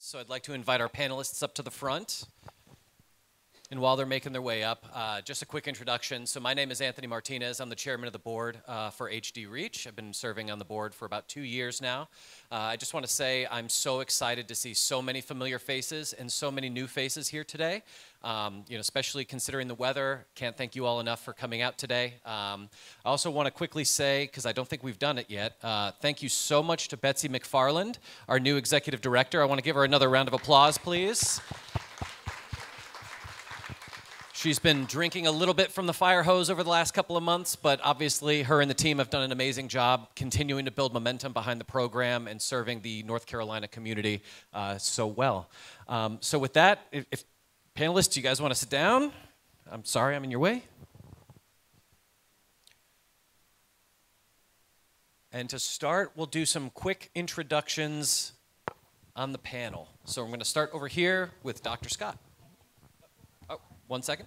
So I'd like to invite our panelists up to the front. And while they're making their way up, just a quick introduction. So my name is Anthony Martinez. I'm the chairman of the board for HD Reach. I've been serving on the board for about 2 years now. I just want to say I'm so excited to see so many familiar faces and so many new faces here today. Especially considering the weather. Can't thank you all enough for coming out today. I also want to quickly say, because I don't think we've done it yet, thank you so much to Betsy McFarland, our new executive director. I want to give her another round of applause, please. She's been drinking a little bit from the fire hose over the last couple of months, but obviously her and the team have done an amazing job continuing to build momentum behind the program and serving the North Carolina community so well. So with that, if panelists, you guys want to sit down? I'm sorry, I'm in your way. And to start, we'll do some quick introductions on the panel. So I'm going to start over here with Dr. Scott. 1 second.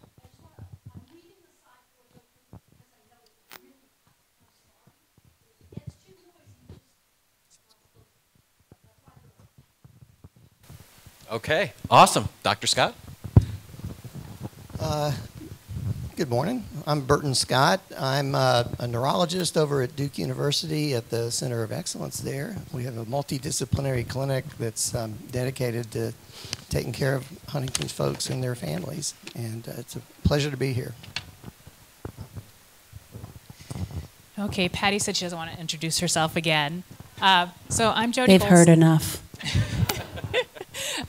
Okay, awesome. Dr. Scott? Good morning. I'm Burton Scott. I'm a neurologist over at Duke University at the Center of Excellence there. We have a multidisciplinary clinic that's dedicated to taking care of Huntington's folks and their families, and it's a pleasure to be here. Okay, Patty said she doesn't want to introduce herself again. So I'm Jody. They've heard enough.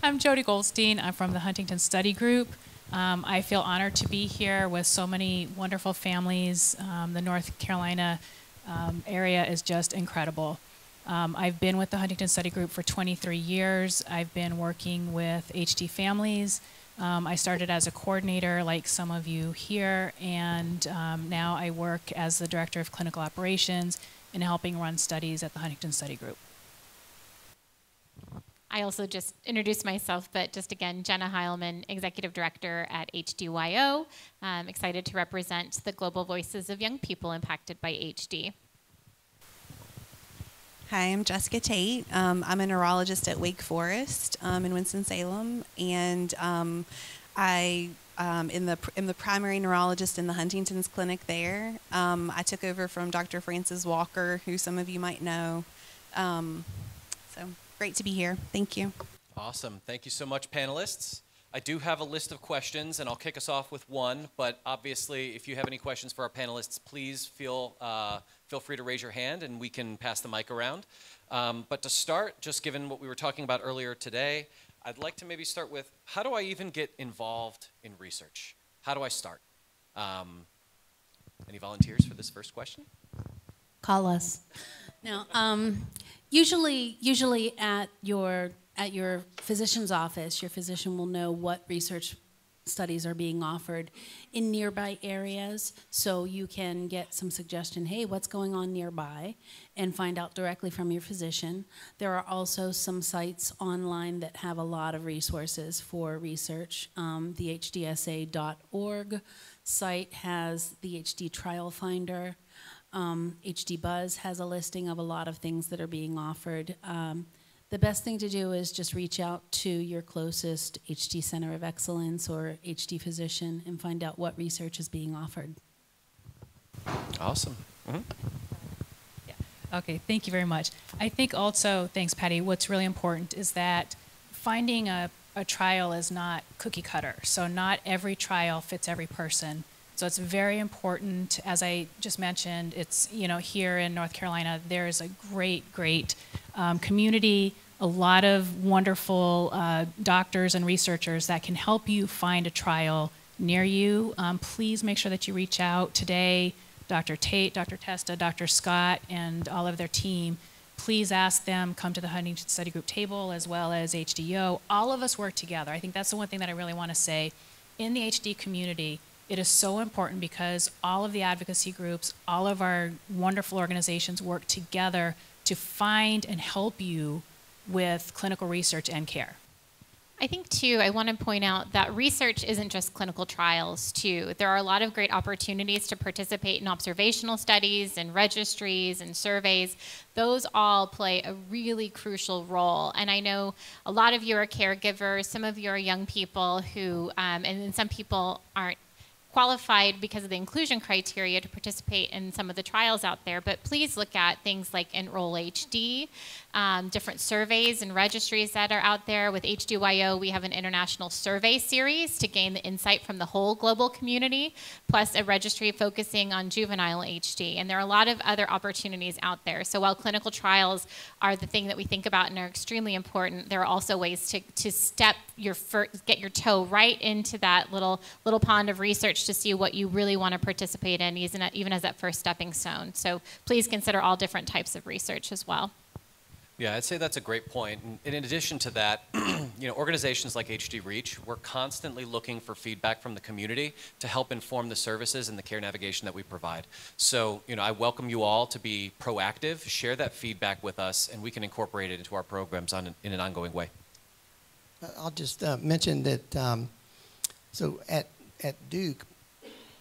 I'm Jody Goldstein. I'm from the Huntington Study Group. I feel honored to be here with so many wonderful families. The North Carolina area is just incredible. I've been with the Huntington Study Group for 23 years. I've been working with HD families. I started as a coordinator like some of you here, and now I work as the Director of Clinical Operations in helping run studies at the Huntington Study Group. I also just introduced myself, but just again, Jenna Heilman, Executive Director at HDYO. I'm excited to represent the global voices of young people impacted by HD. Hi, I'm Jessica Tate. I'm a neurologist at Wake Forest in Winston-Salem, and I am the primary neurologist in the Huntington's clinic there. I took over from Dr. Francis Walker, who some of you might know. So great to be here. Thank you. Awesome. Thank you so much, panelists. I do have a list of questions, and I'll kick us off with one, but obviously, if you have any questions for our panelists, please feel free to raise your hand, and we can pass the mic around. But to start, just given what we were talking about earlier today, I'd like to maybe start with, how do I even get involved in research? How do I start? Any volunteers for this first question? Call us. Now, usually at your physician's office, your physician will know what research studies are being offered in nearby areas, so you can get some suggestion, hey, what's going on nearby, and find out directly from your physician. There are also some sites online that have a lot of resources for research. The HDSA.org site has the HD Trial Finder. HD Buzz has a listing of a lot of things that are being offered. The best thing to do is just reach out to your closest HD Center of Excellence or HD physician and find out what research is being offered. Awesome. Mm-hmm. Yeah. Okay, thank you very much. I think also, thanks Patty, what's really important is that finding a trial is not cookie cutter. So not every trial fits every person. So it's very important, as I just mentioned, it's, here in North Carolina, there's a great community, a lot of wonderful doctors and researchers that can help you find a trial near you. Please make sure that you reach out today. Dr. Tate, Dr. Testa, Dr. Scott, and all of their team, please ask them, come to the Huntington Study Group table as well as HDO. All of us work together. I think that's the one thing that I really want to say. In the HD community, it is so important because all of the advocacy groups, all of our wonderful organizations work together to find and help you with clinical research and care. I think, too, I want to point out that research isn't just clinical trials, too. There are a lot of great opportunities to participate in observational studies and registries and surveys. Those all play a really crucial role. And I know a lot of you are caregivers, some of you are young people who, and then some people aren't qualified because of the inclusion criteria to participate in some of the trials out there, but please look at things like Enroll HD, different surveys and registries that are out there. With HDYO, we have an international survey series to gain the insight from the whole global community, plus a registry focusing on juvenile HD. And there are a lot of other opportunities out there. So while clinical trials are the thing that we think about and are extremely important, there are also ways to get your toe right into that little pond of research to see what you really want to participate in, even as that first stepping stone. So please consider all different types of research as well. Yeah, I'd say that's a great point. And in addition to that, organizations like HD Reach, we're constantly looking for feedback from the community to help inform the services and the care navigation that we provide. So, I welcome you all to be proactive, share that feedback with us, and we can incorporate it into our programs in an ongoing way. I'll just mention that, so at Duke,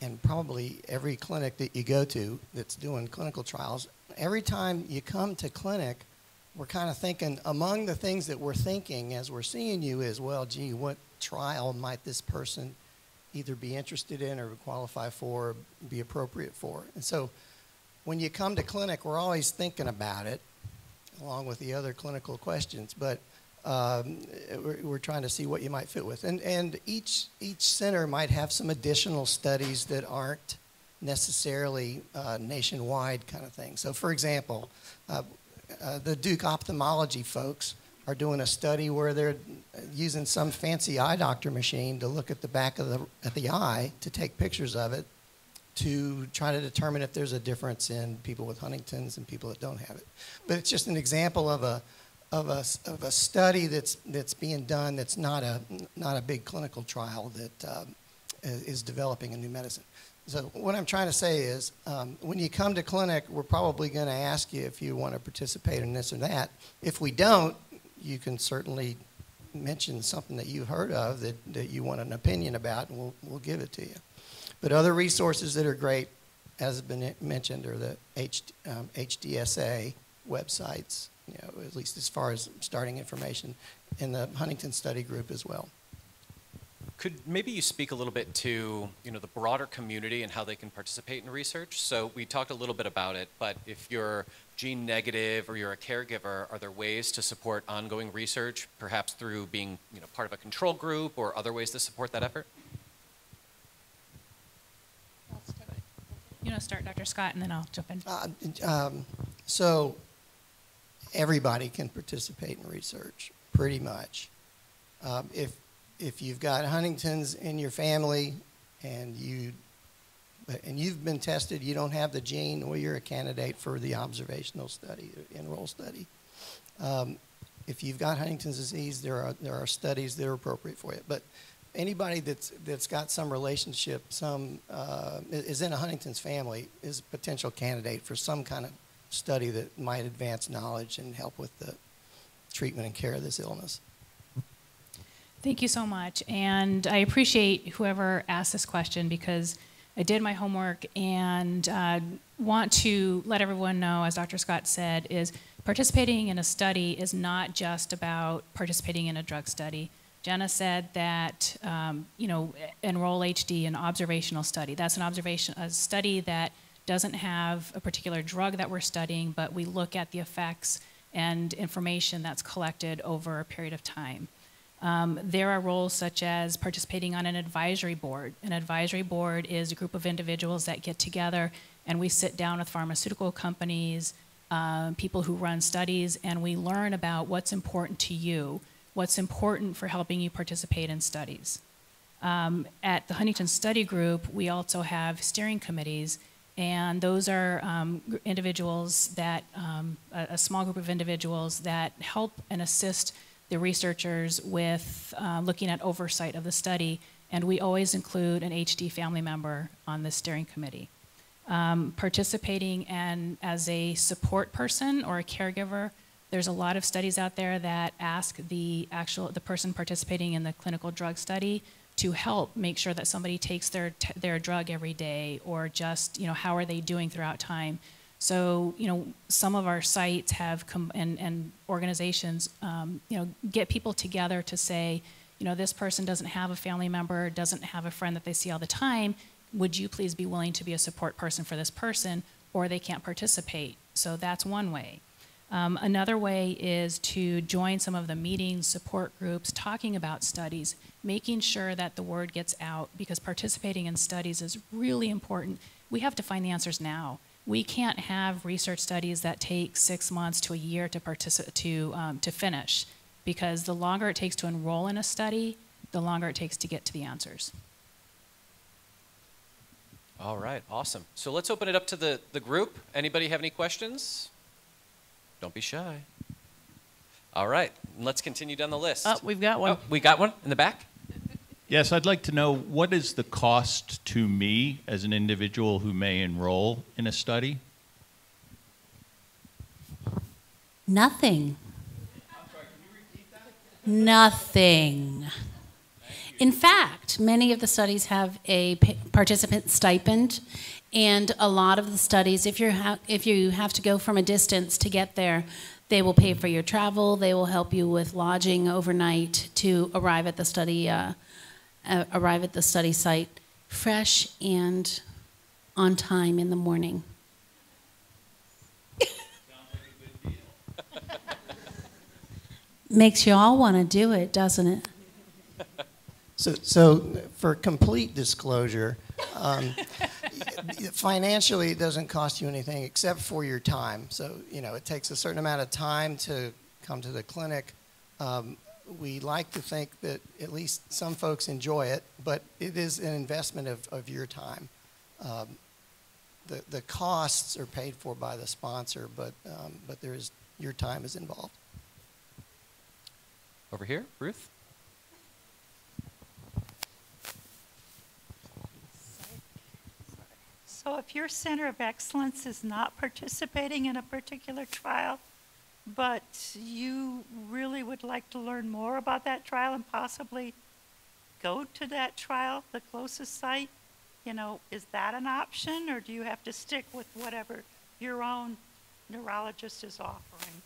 and probably every clinic that you go to that's doing clinical trials, every time you come to clinic, we're kind of thinking, among the things that we're thinking as we're seeing you is, well, gee, what trial might this person either be interested in or qualify for or be appropriate for? And so when you come to clinic, we're always thinking about it, along with the other clinical questions, but we're trying to see what you might fit with. And each center might have some additional studies that aren't necessarily nationwide kind of thing. So for example, the Duke ophthalmology folks are doing a study where they're using some fancy eye doctor machine to look at the back of the eye to take pictures of it to try to determine if there's a difference in people with Huntington's and people that don't have it. But it's just an example of a study that's being done that's not a big clinical trial that is developing a new medicine. So what I'm trying to say is, when you come to clinic, we're probably going to ask you if you want to participate in this or that. If we don't, you can certainly mention something that you've heard of that you want an opinion about, and we'll give it to you. But other resources that are great, as has been mentioned, are the HDSA websites, at least as far as starting information, in the Huntington Study Group as well. Could maybe you speak a little bit to the broader community and how they can participate in research? So we talked a little bit about it, but if you're gene negative or you're a caregiver, are there ways to support ongoing research, perhaps through being part of a control group or other ways to support that effort? You want to start, Dr. Scott, and then I'll jump in. So everybody can participate in research, pretty much. If you've got Huntington's in your family and you've been tested, you don't have the gene, well, you're a candidate for the observational study, Enroll study. If you've got Huntington's disease, there are studies that are appropriate for you. But anybody that's got some relationship, is in a Huntington's family, is a potential candidate for some kind of study that might advance knowledge and help with the treatment and care of this illness. Thank you so much. And I appreciate whoever asked this question because I did my homework and want to let everyone know, as Dr. Scott said, is participating in a study is not just about participating in a drug study. Jenna said that, Enroll HD, an observational study. That's a study that doesn't have a particular drug that we're studying, but we look at the effects and information that's collected over a period of time. There are roles such as participating on an advisory board. An advisory board is a group of individuals that get together and we sit down with pharmaceutical companies, people who run studies, and we learn about what's important to you, what's important for helping you participate in studies. At the Huntington Study Group, we also have steering committees, and those are individuals that, a small group of individuals that help and assist the researchers with looking at oversight of the study, and we always include an HD family member on the steering committee. Participating as a support person or a caregiver, There's a lot of studies out there that ask the person participating in the clinical drug study to help make sure that somebody takes their drug every day, or just, how are they doing throughout time. So, some of our sites have and organizations, get people together to say, this person doesn't have a family member, doesn't have a friend that they see all the time. Would you please be willing to be a support person for this person, or they can't participate? So that's one way. Another way is to join some of the meetings, support groups, talking about studies, making sure that the word gets out, because participating in studies is really important. We have to find the answers now. We can't have research studies that take 6 months to a year to finish, because the longer it takes to enroll in a study, the longer it takes to get to the answers. All right, awesome. So let's open it up to the group. Anybody have any questions? Don't be shy. All right, let's continue down the list. Oh, we've got one. Oh, we got one in the back? Yes, I'd like to know, what is the cost to me as an individual who may enroll in a study? Nothing. Nothing. In fact, many of the studies have a participant stipend, and a lot of the studies, if you have to go from a distance to get there, they will pay for your travel. They will help you with lodging overnight to arrive at the study site fresh and on time in the morning. Makes you all want to do it, doesn't it? So for complete disclosure, financially it doesn't cost you anything except for your time. So, it takes a certain amount of time to come to the clinic. We like to think that at least some folks enjoy it, but it is an investment of your time. The costs are paid for by the sponsor, but your time is involved. Over here, Ruth? So if your Center of Excellence is not participating in a particular trial, but you really would like to learn more about that trial and possibly go to that trial, the closest site, is that an option, or do you have to stick with whatever your own neurologist is offering?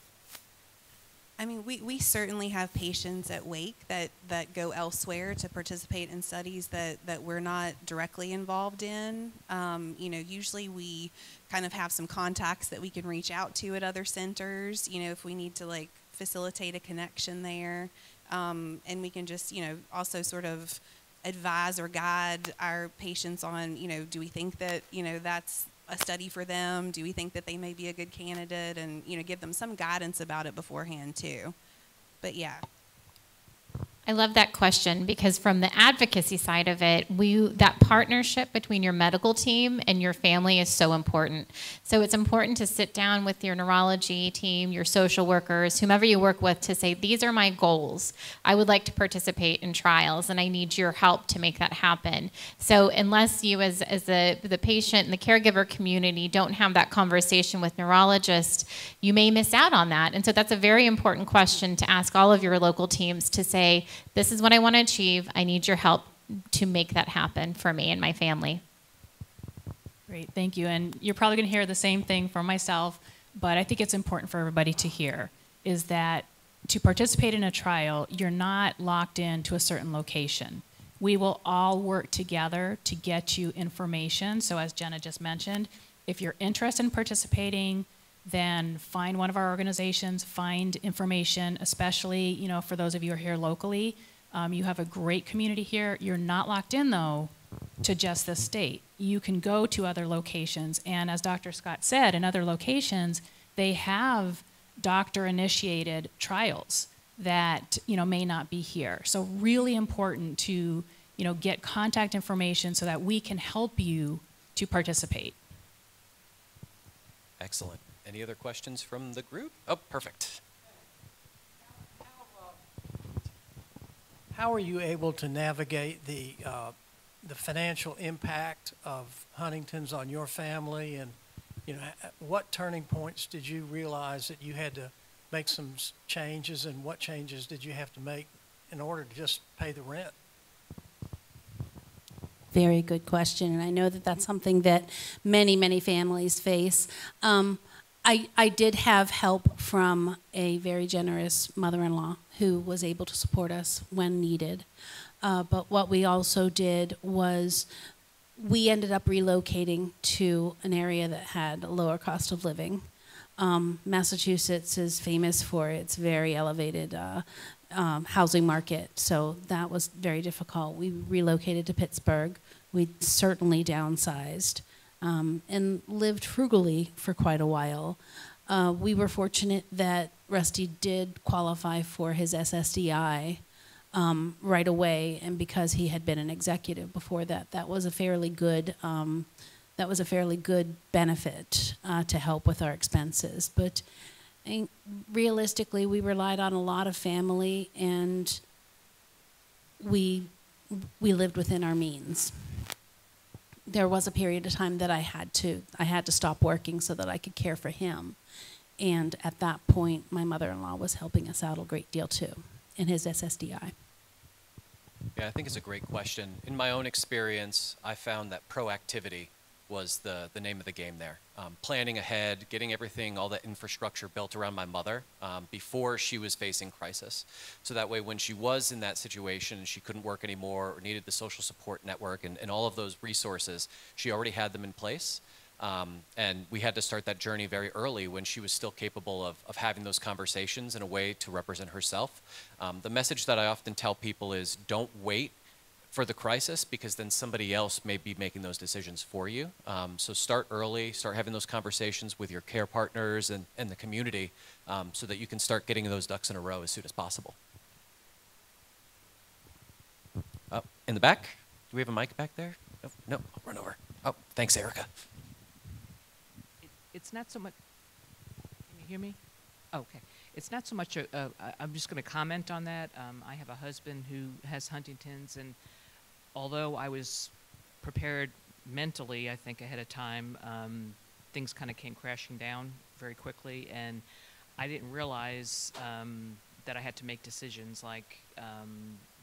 I mean, we certainly have patients at Wake that go elsewhere to participate in studies that we're not directly involved in. Usually we kind of have some contacts that we can reach out to at other centers, if we need to facilitate a connection there. And we can just, also sort of advise or guide our patients on, do we think that, that's a study for them? Do we think that they may be a good candidate? And, give them some guidance about it beforehand too. But yeah. I love that question, because from the advocacy side of it, that partnership between your medical team and your family is so important. So it's important to sit down with your neurology team, your social workers, whomever you work with, to say, these are my goals. I would like to participate in trials, and I need your help to make that happen. So unless you as the patient and the caregiver community don't have that conversation with neurologists, you may miss out on that. And so that's a very important question to ask all of your local teams, to say, this is what I want to achieve. I need your help to make that happen for me and my family. Great, thank you. And you're probably going to hear the same thing from myself, but I think it's important for everybody to hear, is that to participate in a trial, you're not locked into a certain location. We will all work together to get you information. So as Jenna just mentioned, if you're interested in participating, then find one of our organizations, find information, especially, for those of you who are here locally. You have a great community here. You're not locked in, though, to just this state. You can go to other locations, and as Dr. Scott said, in other locations, they have doctor-initiated trials that, may not be here. So really important to, get contact information so that we can help you to participate. Excellent. Any other questions from the group? Oh, perfect. How are you able to navigate the financial impact of Huntington's on your family, and what turning points did you realize that you had to make some changes, and what changes did you have to make in order to just pay the rent? Very good question, and I know that that's something that many families face. I did have help from a very generous mother-in-law who was able to support us when needed. But what we also did was we ended up relocating to an area that had a lower cost of living. Massachusetts is famous for its very elevated housing market, so that was very difficult. We relocated to Pittsburgh. We certainly downsized and lived frugally for quite a while. We were fortunate that Rusty did qualify for his SSDI right away, and because he had been an executive before that, that was a fairly good benefit to help with our expenses. But realistically, we relied on a lot of family, and we lived within our means. There was a period of time that I had to stop working so that I could care for him. And at that point, my mother-in-law was helping us out a great deal too in his SSDI. Yeah, I think it's a great question. In my own experience, I found that proactivity was the name of the game there. Planning ahead, getting everything, all that infrastructure built around my mother before she was facing crisis. So that way when she was in that situation and she couldn't work anymore or needed the social support network and all of those resources, she already had them in place. And we had to start that journey very early when she was still capable of having those conversations in a way to represent herself. The message that I often tell people is don't wait for the crisis, because then somebody else may be making those decisions for you. So start early, start having those conversations with your care partners and the community so that you can start getting those ducks in a row as soon as possible. In the back, do we have a mic back there? Oh, no, I'll run over. Oh, thanks, Erica. It's not so much, can you hear me? Oh, okay. It's not so much, I'm just going to comment on that. I have a husband who has Huntington's, and although I was prepared mentally, I think, ahead of time, things kind of came crashing down very quickly, and I didn't realize that I had to make decisions like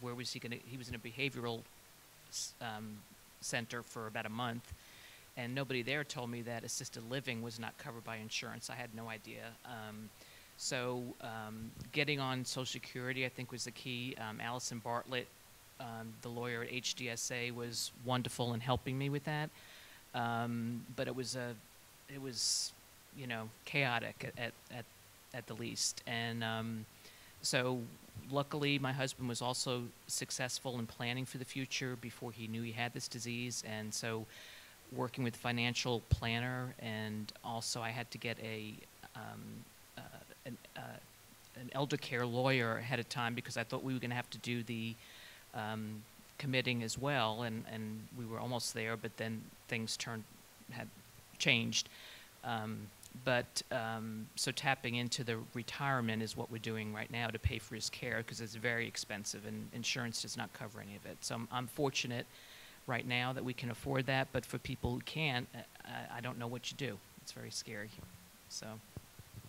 where was he going to, he was in a behavioral center for about a month, and nobody there told me that assisted living was not covered by insurance. I had no idea. So getting on Social Security, I think, was the key. Allison Bartlett, the lawyer at HDSA, was wonderful in helping me with that. But it was you know, chaotic at the least. And so luckily, my husband was also successful in planning for the future before he knew he had this disease. And so working with a financial planner, and also I had to get an elder care lawyer ahead of time, because I thought we were going to have to do the committing as well, and we were almost there, but then things had changed. So tapping into the retirement is what we're doing right now to pay for his care, because it's very expensive and insurance does not cover any of it. So I'm fortunate right now that we can afford that, but for people who can't, I don't know what you do. It's very scary. So.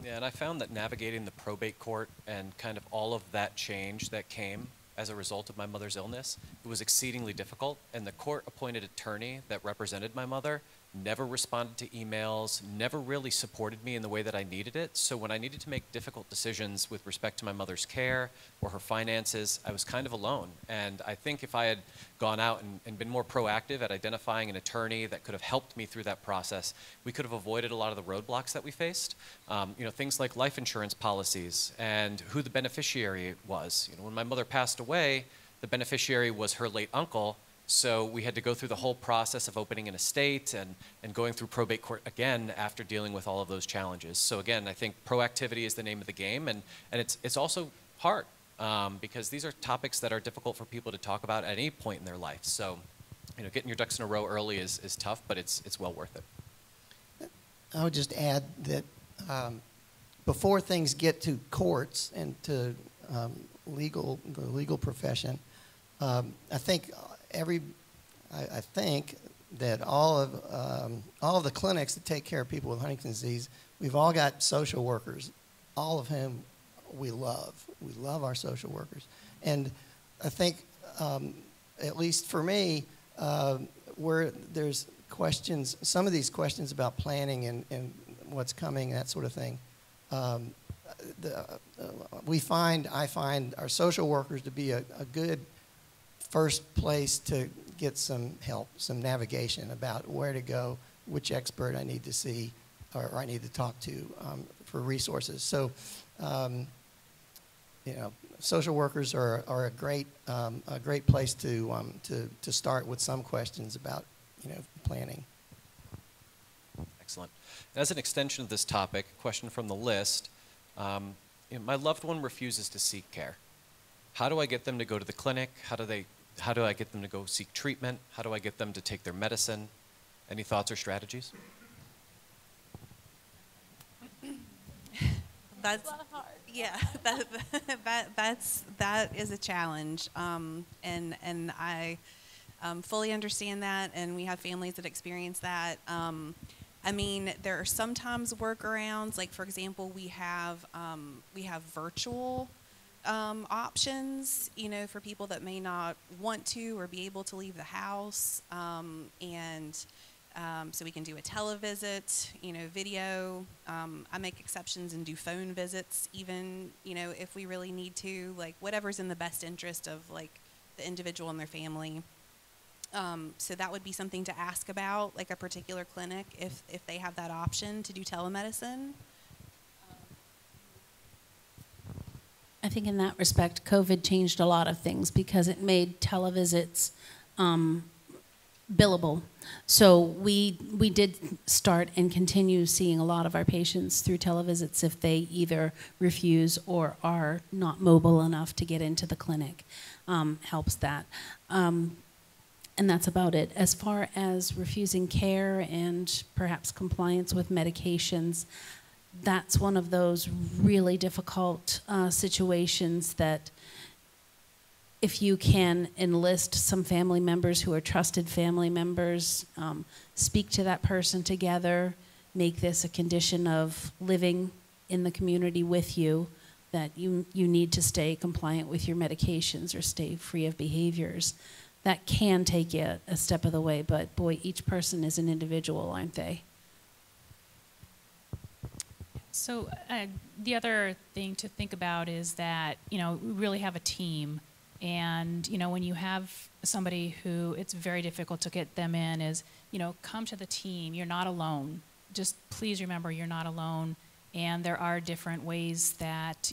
Yeah, and I found that navigating the probate court and kind of all of that change that came as a result of my mother's illness, it was exceedingly difficult. And the court-appointed attorney that represented my mother never responded to emails, never really supported me in the way that I needed it. So when I needed to make difficult decisions with respect to my mother's care or her finances, I was kind of alone. And I think if I had gone out and been more proactive at identifying an attorney that could have helped me through that process, we could have avoided a lot of the roadblocks that we faced. You know, things like life insurance policies and who the beneficiary was. You know, when my mother passed away, the beneficiary was her late uncle. So we had to go through the whole process of opening an estate and going through probate court again after dealing with all of those challenges. So again, I think proactivity is the name of the game, and it's also hard because these are topics that are difficult for people to talk about at any point in their life. So, you know, getting your ducks in a row early is tough, but it's well worth it. I would just add that before things get to courts and to the legal profession, I think that all of the clinics that take care of people with Huntington's disease, we've all got social workers all of whom we love. We love our social workers. And I think, at least for me, where there's questions, some of these questions about planning and what's coming, that sort of thing, I find our social workers to be a good first place to get some help, some navigation about where to go, which expert I need to see or I need to talk to for resources. So, social workers are a great place to start with some questions about planning. Excellent. As an extension of this topic, a question from the list. My loved one refuses to seek care. How do I get them to go to the clinic? How do I get them to go seek treatment? How do I get them to take their medicine? Any thoughts or strategies? That's yeah. That is a challenge, and I fully understand that, and we have families that experience that. I mean, there are sometimes workarounds. Like, for example, we have virtual options, for people that may not want to or be able to leave the house, so we can do a televisit, video. I make exceptions and do phone visits, even if we really need to, like whatever's in the best interest of like the individual and their family. So that would be something to ask about, like a particular clinic, if they have that option to do telemedicine. I think in that respect, COVID changed a lot of things because it made televisits billable. So we did start and continue seeing a lot of our patients through televisits if they either refuse or are not mobile enough to get into the clinic. Helps that. And that's about it. As far as refusing care and perhaps compliance with medications, that's one of those really difficult situations that if you can enlist some family members who are trusted family members, speak to that person together, make this a condition of living in the community with you, that you need to stay compliant with your medications or stay free of behaviors. That can take you a step of the way, but boy, each person is an individual, aren't they? So the other thing to think about is that, we really have a team. And, when you have somebody who it's very difficult to get them in is, come to the team. You're not alone. Just please remember you're not alone. And there are different ways that,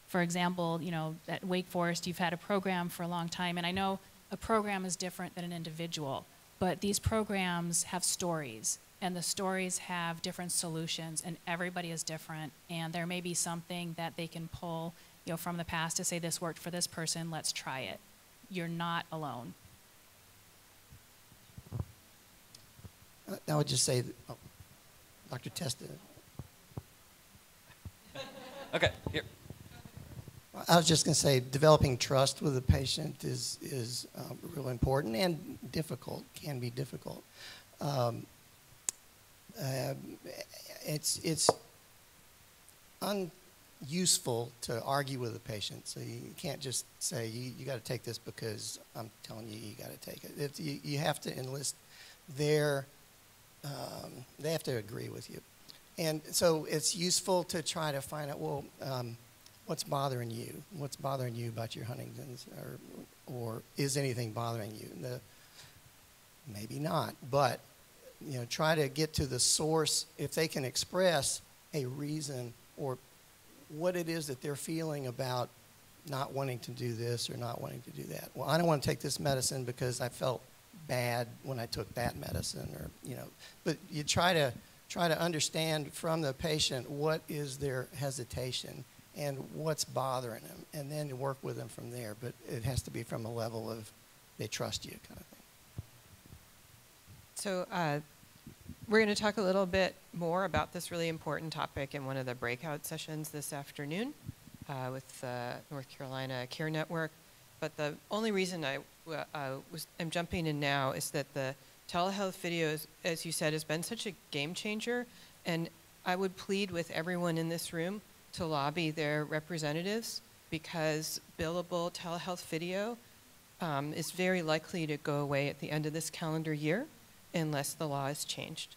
for example, at Wake Forest, you've had a program for a long time. And I know a program is different than an individual, but these programs have stories, and the stories have different solutions, and everybody is different, and there may be something that they can pull, from the past to say this worked for this person, let's try it. You're not alone. I would just say, Dr. Testa. Okay, here. I was just going to say, developing trust with the patient is real important and difficult, can be difficult. It's unuseful to argue with a patient, so you can't just say, you got to take this because I'm telling you got to take it. You have to enlist they have to agree with you. And so it's useful to try to find out, well, what's bothering you? What's bothering you about your Huntington's? Or is anything bothering you? Maybe not, but try to get to the source. If they can express a reason or what it is that they're feeling about not wanting to do this or not wanting to do that. Well, I don't want to take this medicine because I felt bad when I took that medicine, or But you try to understand from the patient what is their hesitation and what's bothering them, and then work with them from there. But it has to be from a level of they trust you kind of thing. So we're going to talk a little bit more about this really important topic in one of the breakout sessions this afternoon with the North Carolina Care Network. But the only reason I'm jumping in now is that the telehealth video, as you said, has been such a game changer. And I would plead with everyone in this room to lobby their representatives because billable telehealth video is very likely to go away at the end of this calendar year unless the law is changed.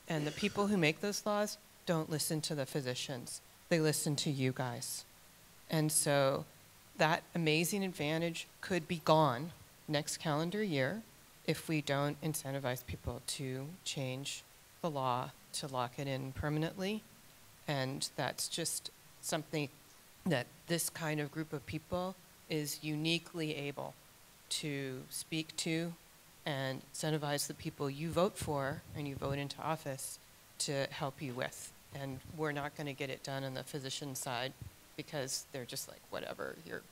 And the people who make those laws don't listen to the physicians. They listen to you guys. And so that amazing advantage could be gone next calendar year if we don't incentivize people to change the law to lock it in permanently. And that's just something that this kind of group of people is uniquely able to speak to and incentivize the people you vote for and you vote into office to help you with. And we're not going to get it done on the physician side because they're just like, whatever, you're,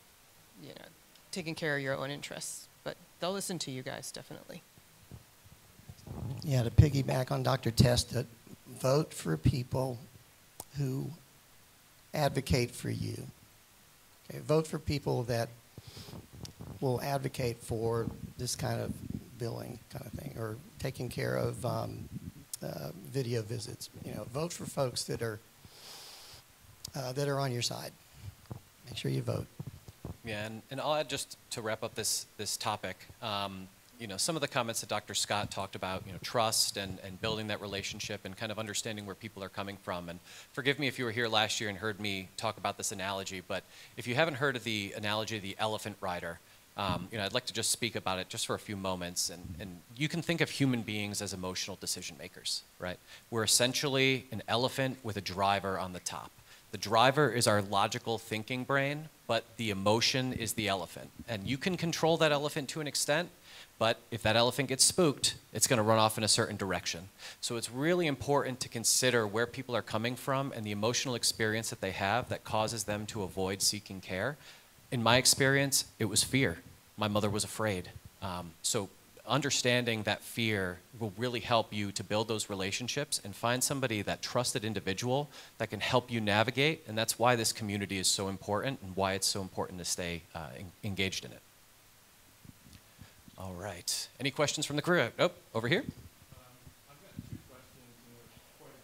taking care of your own interests. But they'll listen to you guys, definitely. Yeah, to piggyback on Dr. Testa, vote for people who advocate for you. Okay, vote for people that will advocate for this kind of billing kind of thing, or taking care of video visits. Vote for folks that are on your side. Make sure you vote. Yeah, and I'll add, just to wrap up this topic, some of the comments that Dr. Scott talked about, trust and building that relationship and kind of understanding where people are coming from. And forgive me if you were here last year and heard me talk about this analogy, but if you haven't heard of the analogy of the elephant rider, I'd like to just speak about it just for a few moments. And you can think of human beings as emotional decision makers, right? We're essentially an elephant with a driver on the top. The driver is our logical thinking brain, but the emotion is the elephant. And you can control that elephant to an extent, but if that elephant gets spooked, it's going to run off in a certain direction. So it's really important to consider where people are coming from and the emotional experience that they have that causes them to avoid seeking care. In my experience, it was fear. My mother was afraid. So understanding that fear will really help you to build those relationships and find somebody, that trusted individual, that can help you navigate. And that's why this community is so important and why it's so important to stay engaged in it. All right. Any questions from the crew? Oh, over here. I've got two questions, and they're quite a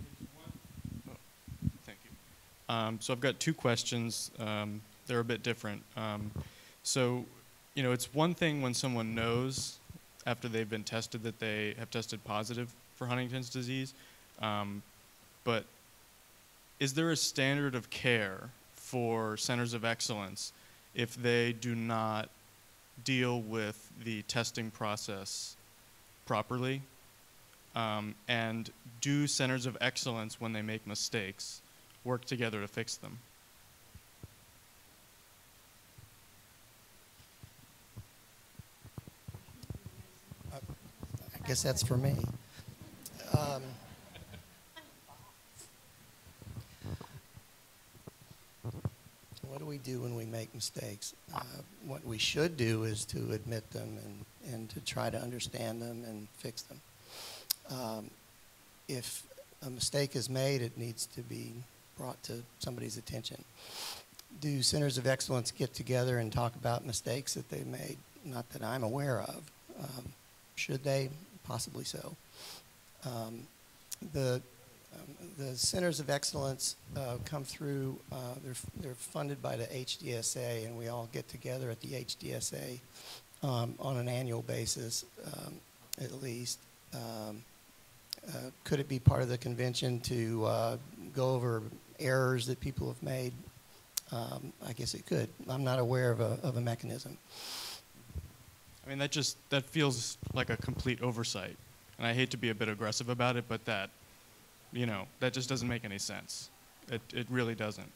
bit different. So, thank you. So I've got two questions. They're a bit different. It's one thing when someone knows after they've been tested that they have tested positive for Huntington's disease, but is there a standard of care for centers of excellence if they do not deal with the testing process properly? And do centers of excellence, when they make mistakes, work together to fix them? I guess that's for me. What do we do when we make mistakes? What we should do is to admit them and to try to understand them and fix them. If a mistake is made, it needs to be brought to somebody's attention. Do centers of excellence get together and talk about mistakes that they've made? Not that I'm aware of. Should they? Possibly so. The centers of excellence come through, they're funded by the HDSA, and we all get together at the HDSA on an annual basis, at least. Could it be part of the convention to go over errors that people have made? I guess it could. I'm not aware of a mechanism. I mean, that feels like a complete oversight. And I hate to be a bit aggressive about it, but that just doesn't make any sense. It really doesn't.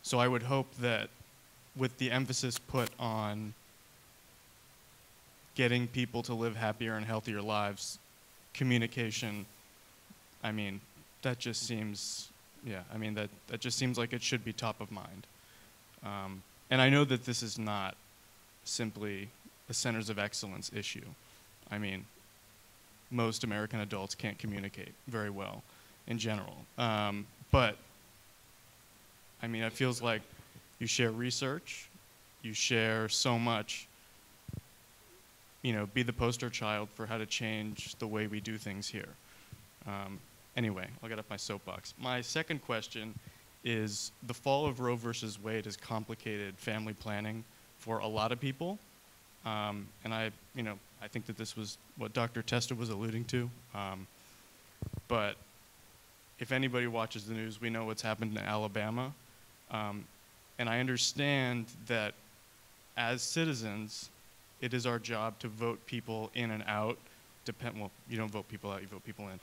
So I would hope that with the emphasis put on getting people to live happier and healthier lives, communication, I mean, that just seems, that just seems like it should be top of mind. And I know that this is not simply a centers of excellence issue. I mean, most American adults can't communicate very well in general. But, I mean, it feels like you share research, you share so much, be the poster child for how to change the way we do things here. Anyway, I'll get off my soapbox. My second question is the fall of Roe versus Wade has complicated family planning for a lot of people. And I think that this was what Dr. Testa was alluding to. But if anybody watches the news, we know what's happened in Alabama. And I understand that as citizens, it is our job to vote people in and out. Well, you don't vote people out, you vote people in.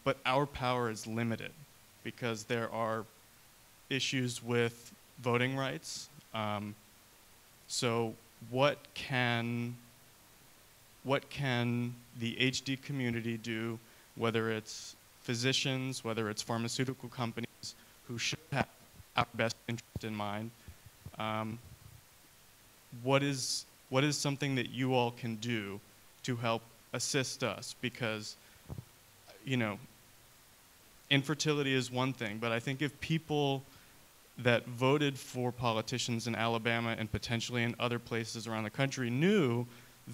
But our power is limited because there are issues with voting rights. So what can the HD community do, whether it's physicians, whether it's pharmaceutical companies who should have our best interest in mind? What is something that you all can do to help assist us? Because, infertility is one thing, but I think if people that voted for politicians in Alabama and potentially in other places around the country knew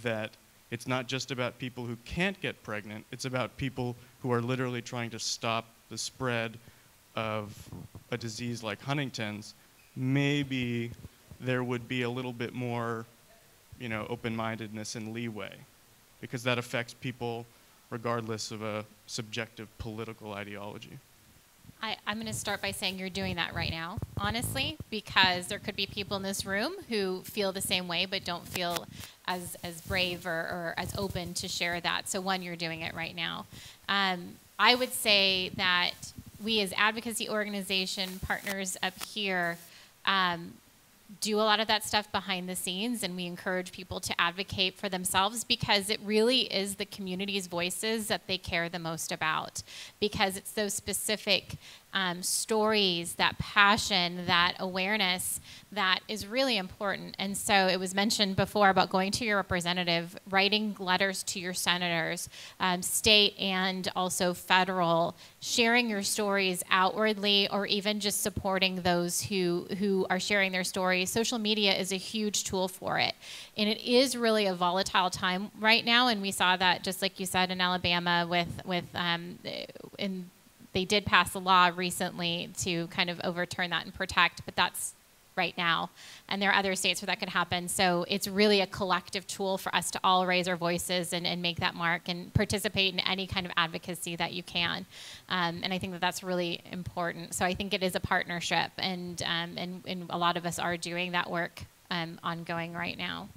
that it's not just about people who can't get pregnant, it's about people who are literally trying to stop the spread of a disease like Huntington's, maybe there would be a little bit more, open-mindedness and leeway, because that affects people regardless of a subjective political ideology. I'm going to start by saying you're doing that right now, honestly, because there could be people in this room who feel the same way but don't feel as brave or as open to share that. So one, you're doing it right now. I would say that we as advocacy organization partners up here do a lot of that stuff behind the scenes, and we encourage people to advocate for themselves because it really is the community's voices that they care the most about, because it's those specific stories, that passion, that awareness that is really important. And so it was mentioned before about going to your representative, writing letters to your senators, state and also federal, sharing your stories outwardly, or even just supporting those who are sharing their stories. Social media is a huge tool for it. And it is really a volatile time right now, and we saw that, just like you said, in Alabama they did pass a law recently to kind of overturn that and protect, but that's right now. And there are other states where that could happen. So it's really a collective tool for us to all raise our voices and make that mark and participate in any kind of advocacy that you can. And I think that that's really important. So I think it is a partnership, and a lot of us are doing that work ongoing right now.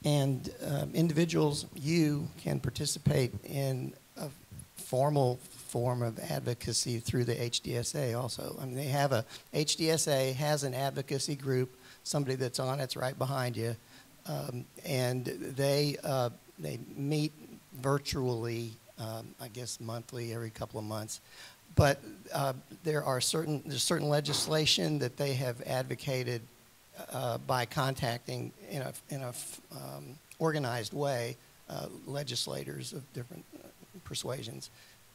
And individuals, you can participate in a formal form of advocacy through the HDSA also. I mean, HDSA has an advocacy group, somebody that's on it's right behind you, and they meet virtually, I guess monthly, every couple of months. But there's certain legislation that they have advocated by contacting in a organized way legislators of different persuasions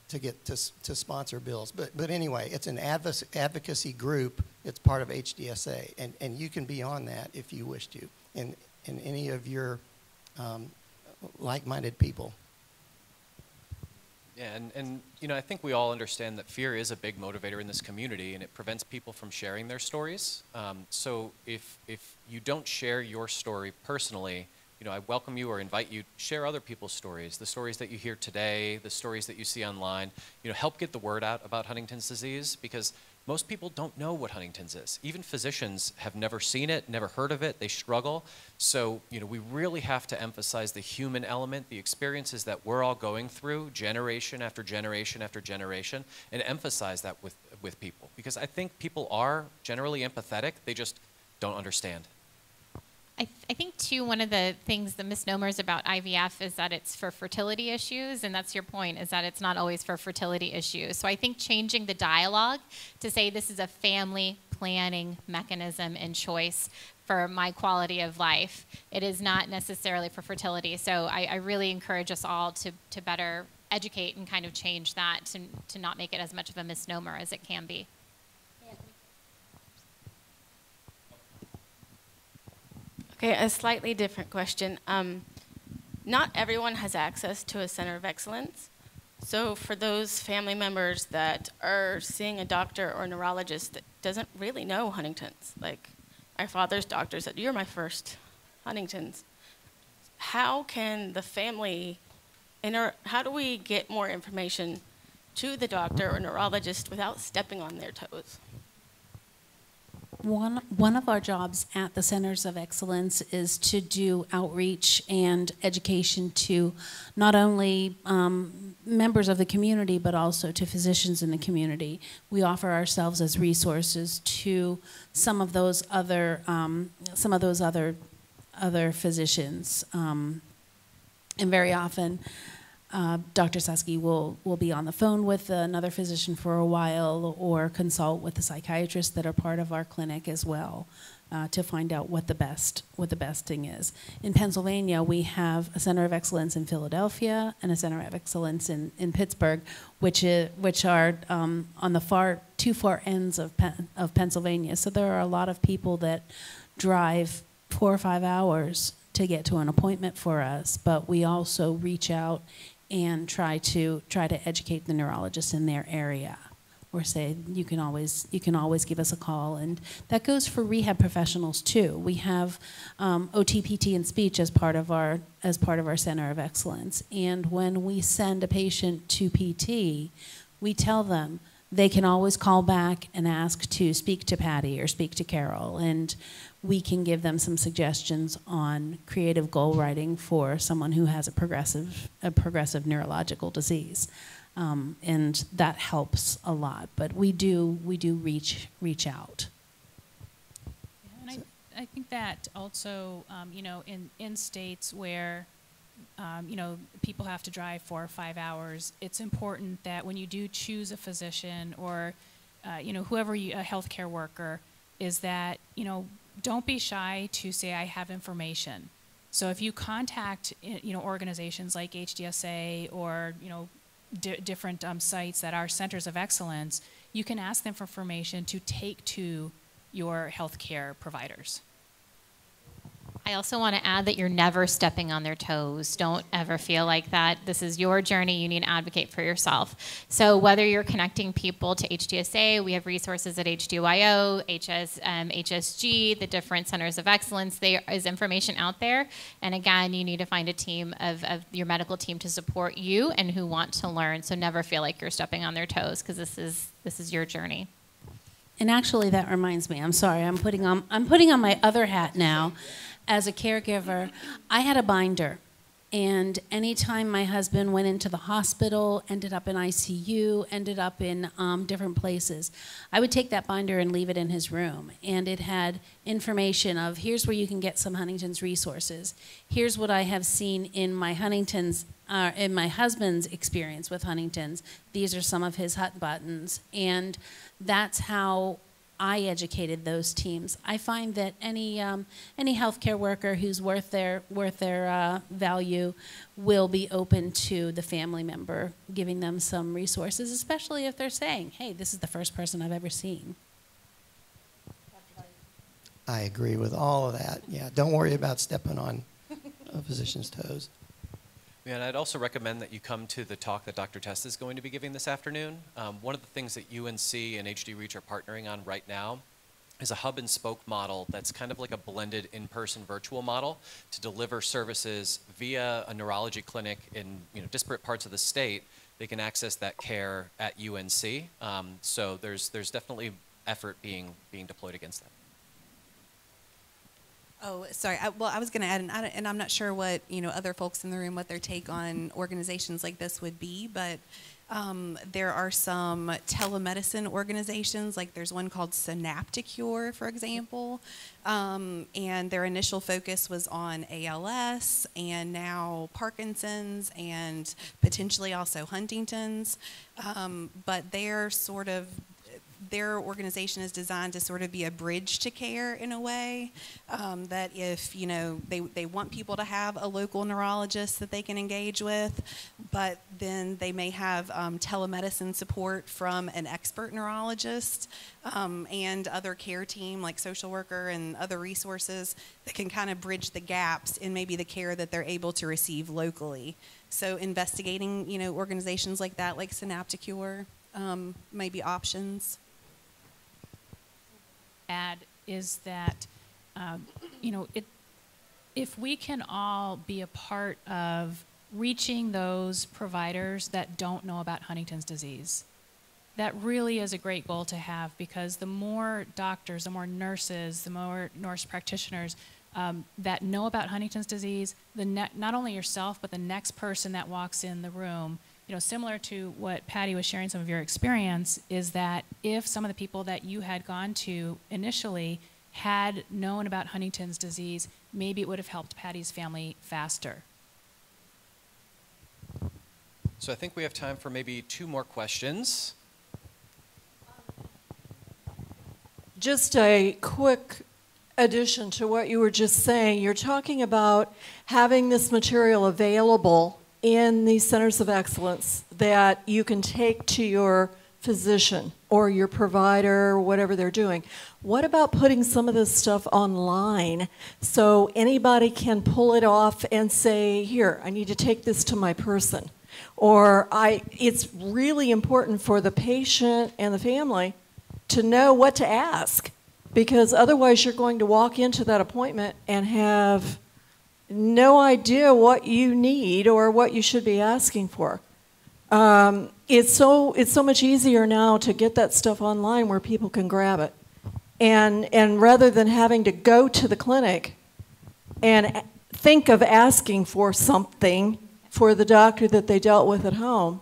to get to sponsor bills. But anyway, it's an advocacy group. It's part of HDSA, and you can be on that if you wish to, in any of your like-minded people. Yeah, and I think we all understand that fear is a big motivator in this community, and it prevents people from sharing their stories. So if you don't share your story personally, I welcome you or invite you, share other people's stories, the stories that you hear today, the stories that you see online. Help get the word out about Huntington's disease, because most people don't know what Huntington's is. Even physicians have never seen it, never heard of it. They struggle. So, we really have to emphasize the human element, the experiences that we're all going through generation after generation after generation, and emphasize that with people. Because I think people are generally empathetic. They just don't understand. I think, too, one of the things, the misnomers about IVF is that it's for fertility issues, and that's your point, is that it's not always for fertility issues. So I think changing the dialogue to say this is a family planning mechanism and choice for my quality of life. It is not necessarily for fertility. So I really encourage us all to better educate and kind of change that to not make it as much of a misnomer as it can be. Okay, a slightly different question. Not everyone has access to a center of excellence. So for those family members that are seeing a doctor or neurologist that doesn't really know Huntington's, like my father's doctor said, "You're my first Huntington's." How can the family, how do we get more information to the doctor or neurologist without stepping on their toes? One of our jobs at the Centers of Excellence is to do outreach and education to not only members of the community, but also to physicians in the community. We offer ourselves as resources to some of those other physicians, and very often Dr. Susky will be on the phone with another physician for a while, or consult with the psychiatrists that are part of our clinic as well, to find out what the best thing is. In Pennsylvania, we have a Center of Excellence in Philadelphia and a Center of Excellence in Pittsburgh, which are on the two far ends of Pennsylvania. So there are a lot of people that drive 4 or 5 hours to get to an appointment for us, but we also reach out and try to educate the neurologists in their area, or say you can always give us a call. And that goes for rehab professionals too. We have OT, PT, and speech as part of our Center of Excellence. And when we send a patient to PT, we tell them they can always call back and ask to speak to Patty or speak to Carol, and we can give them some suggestions on creative goal writing for someone who has a progressive neurological disease, and that helps a lot. But we do reach out. Yeah, and I think that also, in states where people have to drive 4 or 5 hours, it's important that when you do choose a physician or, whoever a healthcare worker, is that, don't be shy to say, I have information. So if you contact, organizations like HDSA or, different sites that are centers of excellence, you can ask them for information to take to your healthcare providers. I also want to add that you're never stepping on their toes. Don't ever feel like that. This is your journey. You need to advocate for yourself. So whether you're connecting people to HDSA, we have resources at HDYO, HSG, the different centers of excellence. There is information out there. And again, you need to find a team of your medical team to support you and who want to learn. So never feel like you're stepping on their toes, because this is your journey. And actually, that reminds me. I'm sorry. I'm putting on my other hat now. As a caregiver, I had a binder, and anytime my husband went into the hospital, ended up in ICU, ended up in different places, I would take that binder and leave it in his room, and it had information of, here's where you can get some Huntington's resources. Here's what I have seen in my husband's experience with Huntington's. These are some of his hot buttons, and that's how I educated those teams. I find that any healthcare worker who's worth their value will be open to the family member giving them some resources, especially if they're saying, "Hey, this is the first person I've ever seen." I agree with all of that. Yeah, don't worry about stepping on a physician's toes. Yeah, and I'd also recommend that you come to the talk that Dr. Testa is going to be giving this afternoon. One of the things that UNC and HD Reach are partnering on right now is a hub and spoke model that's kind of like a blended in-person virtual model to deliver services via a neurology clinic in disparate parts of the state. They can access that care at UNC. So there's definitely effort being deployed against that. Oh, sorry. I was going to add, and I'm not sure what other folks in the room, what their take on organizations like this would be, but there are some telemedicine organizations, like there's one called Synapticure, for example, and their initial focus was on ALS and now Parkinson's and potentially also Huntington's, but their organization is designed to sort of be a bridge to care in a way, that if they want people to have a local neurologist that they can engage with, but then they may have telemedicine support from an expert neurologist and other care team like social worker and other resources that can kind of bridge the gaps in maybe the care that they're able to receive locally. So investigating, you know, organizations like that, like Synapticure, may be options. Add is that, you know, if we can all be a part of reaching those providers that don't know about Huntington's disease, that really is a great goal to have, because the more doctors, the more nurses, the more nurse practitioners that know about Huntington's disease, not only yourself, but the next person that walks in the room, you know, similar to what Patty was sharing some of your experience, is that if some of the people that you had gone to initially had known about Huntington's disease, maybe it would have helped Patty's family faster. So I think we have time for maybe 2 more questions. Just a quick addition to what you were just saying. You're talking about having this material available in these centers of excellence that you can take to your physician or your provider or whatever they're doing. What about putting some of this stuff online so anybody can pull it off and say, here, I need to take this to my person? Or it's really important for the patient and the family to know what to ask, because otherwise you're going to walk into that appointment and have no idea what you need or what you should be asking for. It's so much easier now to get that stuff online where people can grab it. And rather than having to go to the clinic and think of asking for something for the doctor that they dealt with at home,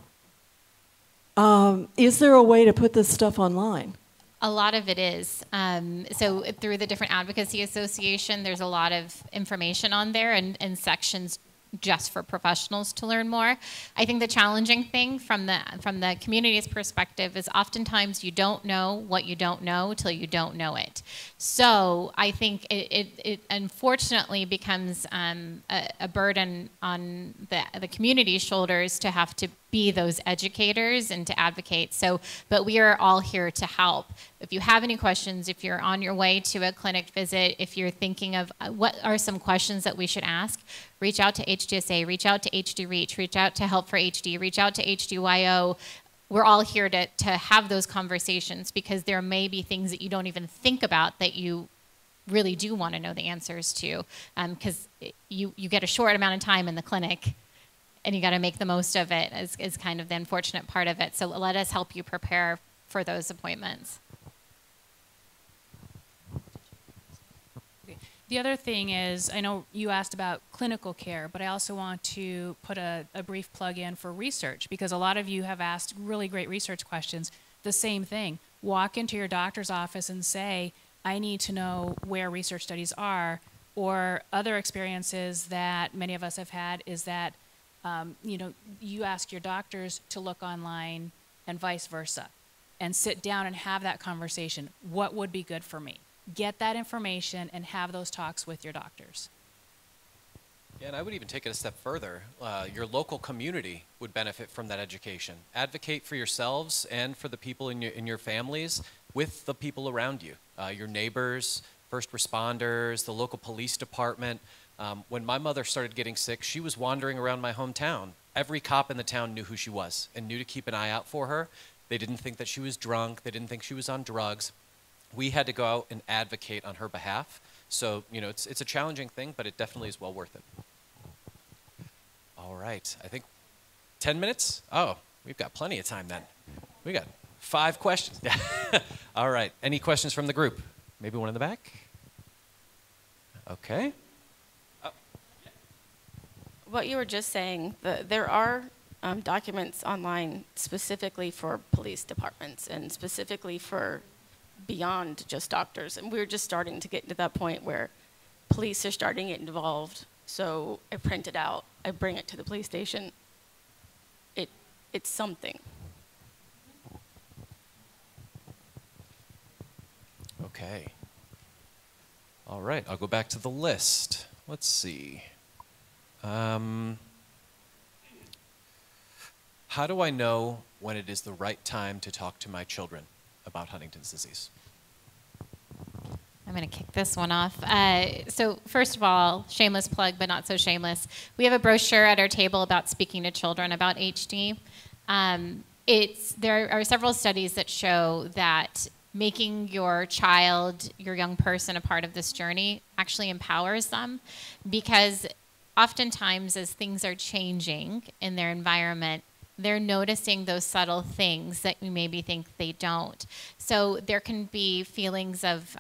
is there a way to put this stuff online? A lot of it is. So through the different advocacy association, there's a lot of information on there and sections just for professionals to learn more. I think the challenging thing from the community's perspective is oftentimes you don't know what you don't know till you don't know it. So I think it unfortunately becomes a burden on the community's shoulders to have to be those educators and to advocate. So, but we are all here to help. If you have any questions, if you're on your way to a clinic visit, if you're thinking of what are some questions that we should ask, reach out to HDSA, reach out to HD Reach, reach out to Help for HD, reach out to HDYO. We're all here to have those conversations, because there may be things that you don't even think about that you really do want to know the answers to, because you get a short amount of time in the clinic and you got to make the most of it, is kind of the unfortunate part of it. So let us help you prepare for those appointments. The other thing is, I know you asked about clinical care, but I also want to put a brief plug in for research, because a lot of you have asked really great research questions. The same thing. Walk into your doctor's office and say, I need to know where research studies are. Or other experiences that many of us have had is that you know, you ask your doctors to look online and vice versa, and sit down and have that conversation. What would be good for me? Get that information and have those talks with your doctors. Yeah, and I would even take it a step further. Your local community would benefit from that education. Advocate for yourselves and for the people in your families with the people around you, your neighbors, first responders, the local police department. When my mother started getting sick, she was wandering around my hometown. Every cop in the town knew who she was and knew to keep an eye out for her. They didn't think that she was drunk. They didn't think she was on drugs. We had to go out and advocate on her behalf. So, you know, it's a challenging thing, but it definitely is well worth it. All right, I think 10 minutes? Oh, we've got plenty of time then. We got 5 questions. All right, any questions from the group? Maybe one in the back? Okay. What you were just saying, there are documents online specifically for police departments and specifically for beyond just doctors. And we're just starting to get to that point where police are starting to get involved. So I print it out, I bring it to the police station. It's something. Okay. All right, I'll go back to the list. Let's see. How do I know when it is the right time to talk to my children about Huntington's disease? I'm going to kick this one off. So first of all, shameless plug, but not so shameless. We have a brochure at our table about speaking to children about HD. There are several studies that show that making your child, your young person, a part of this journey actually empowers them, because oftentimes as things are changing in their environment, they're noticing those subtle things that we maybe think they don't. So there can be feelings of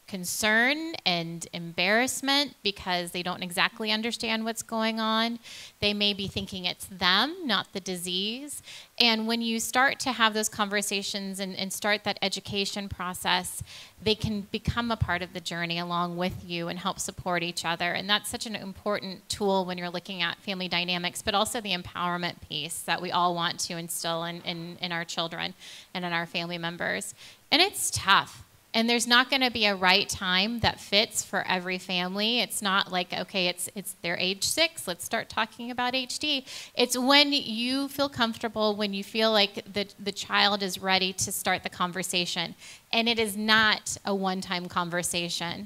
concern and embarrassment because they don't exactly understand what's going on. They may be thinking it's them, not the disease. And when you start to have those conversations and start that education process, they can become a part of the journey along with you and help support each other. And that's such an important tool when you're looking at family dynamics, but also the empowerment piece that we all want to instill in our children and in our family members. And it's tough. And there's not going to be a right time that fits for every family. It's not like, okay, it's their age 6, let's start talking about HD. It's when you feel comfortable, when you feel like the child is ready to start the conversation. And it is not a one-time conversation.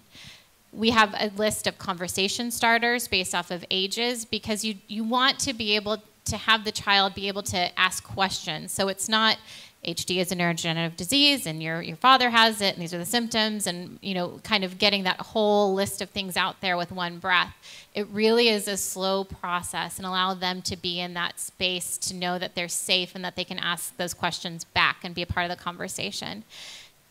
We have a list of conversation starters based off of ages, because you want to be able to have the child be able to ask questions. So it's not HD is a neurodegenerative disease and your father has it and these are the symptoms, and kind of getting that whole list of things out there with one breath. It really is a slow process, and allow them to be in that space to know that they're safe and that they can ask those questions back and be a part of the conversation.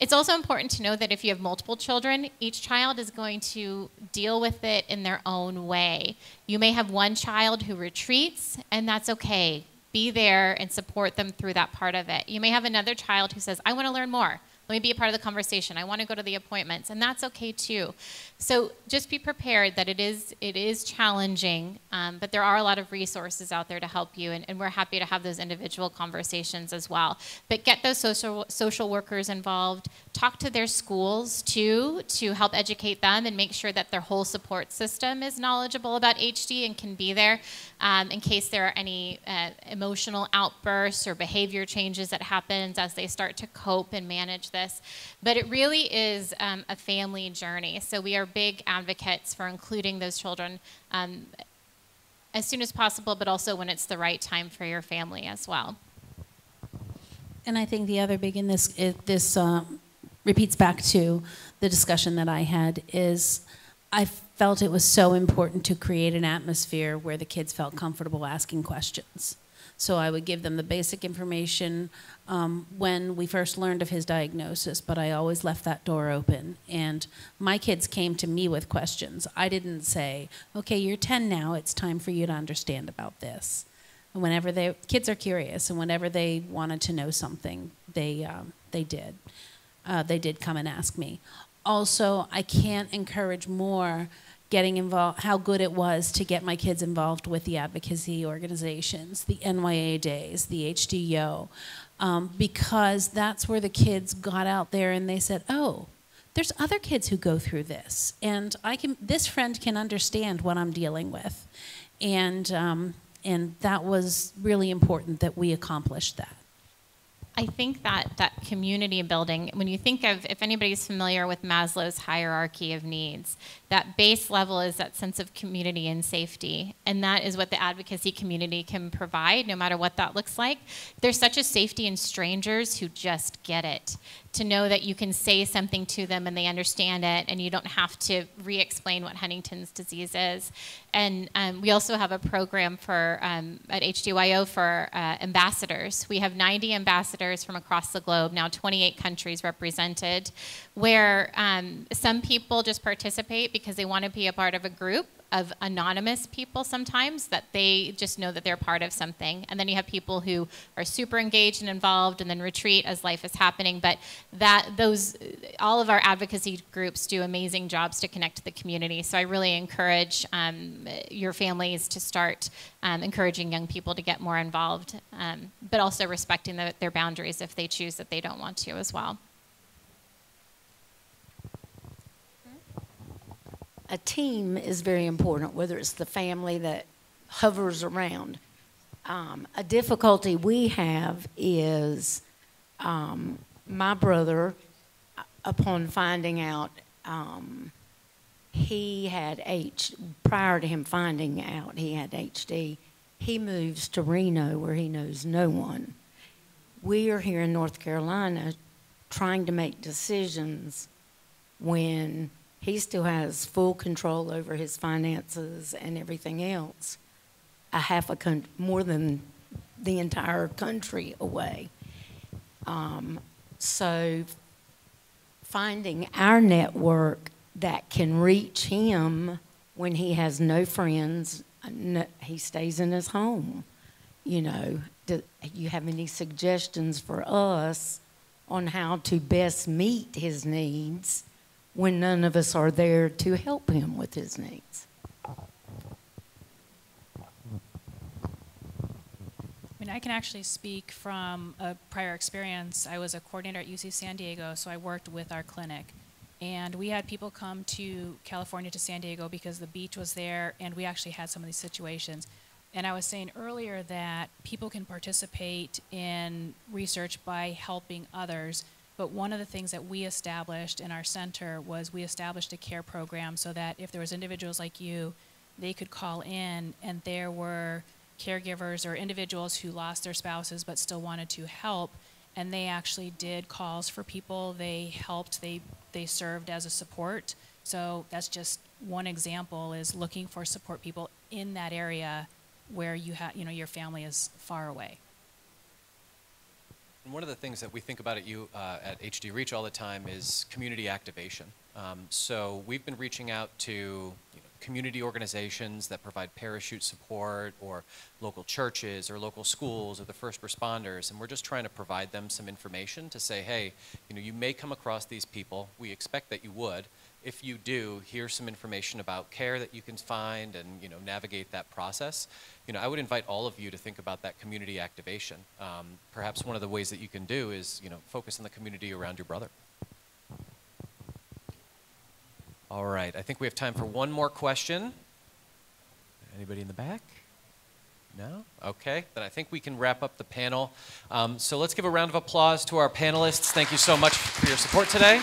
It's also important to know that if you have multiple children, each child is going to deal with it in their own way. You may have one child who retreats, and that's okay. Be there and support them through that part of it. You may have another child who says, I want to learn more. Let me be a part of the conversation. I want to go to the appointments, and that's okay too. So just be prepared that it is challenging, but there are a lot of resources out there to help you, and we're happy to have those individual conversations as well. But get those social workers involved. Talk to their schools too, to help educate them and make sure that their whole support system is knowledgeable about HD and can be there in case there are any emotional outbursts or behavior changes that happens as they start to cope and manage this. But it really is a family journey. So we are big advocates for including those children as soon as possible, but also when it's the right time for your family as well. And I think the other big in this repeats back to the discussion that I had, is I felt it was so important to create an atmosphere where the kids felt comfortable asking questions. So I would give them the basic information when we first learned of his diagnosis, but I always left that door open. And my kids came to me with questions. I didn't say, okay, you're 10 now, it's time for you to understand about this. And whenever kids are curious, and whenever they wanted to know something, they did. They did come and ask me. Also, I can't encourage more getting involved, how good it was to get my kids involved with the advocacy organizations, the NYA days, the HDYO, because that's where the kids got out there and they said, oh, there's other kids who go through this, and this friend can understand what I'm dealing with. And that was really important that we accomplished that. I think that community building, when you think of, if anybody's familiar with Maslow's hierarchy of needs, that base level is that sense of community and safety. And that is what the advocacy community can provide, no matter what that looks like. There's such a safety in strangers who just get it. To know that you can say something to them and they understand it, and you don't have to re-explain what Huntington's disease is. And we also have a program for at HDYO for ambassadors. We have 90 ambassadors from across the globe, now 28 countries represented, where some people just participate because they want to be a part of a group of anonymous people sometimes, that they just know that they're part of something. And then you have people who are super engaged and involved and then retreat as life is happening. But all of our advocacy groups do amazing jobs to connect to the community. So I really encourage your families to start encouraging young people to get more involved, but also respecting their boundaries if they choose that they don't want to as well. A team is very important, whether it's the family that hovers around. A difficulty we have is my brother, upon finding out he had prior to him finding out he had HD, he moves to Reno where he knows no one. We are here in North Carolina trying to make decisions when he still has full control over his finances and everything else, more than the entire country away. So finding our network that can reach him when he has no friends, he stays in his home. Do you have any suggestions for us on how to best meet his needs when none of us are there to help him with his needs? I can actually speak from a prior experience. I was a coordinator at UC San Diego, so I worked with our clinic. And we had people come to California, to San Diego, because the beach was there, and we actually had some of these situations. And I was saying earlier that people can participate in research by helping others, but one of the things that we established in our center was we established a care program so that if there was individuals like you, they could call in, and there were caregivers or individuals who lost their spouses but still wanted to help, and they actually did calls for people. They helped, they served as a support. So that's just one example, is looking for support people in that area where your family is far away. And one of the things that we think about at HD Reach all the time is community activation. So we've been reaching out to community organizations that provide parachute support, or local churches or local schools or the first responders, and we're just trying to provide them some information to say, hey, you may come across these people. We expect that you would. If you do, here's some information about care that you can find and navigate that process. I would invite all of you to think about that community activation. Perhaps one of the ways that you can do is focus on the community around your brother. All right, I think we have time for one more question. Anybody in the back? No? Okay, then I think we can wrap up the panel. So let's give a round of applause to our panelists. Thank you so much for your support today.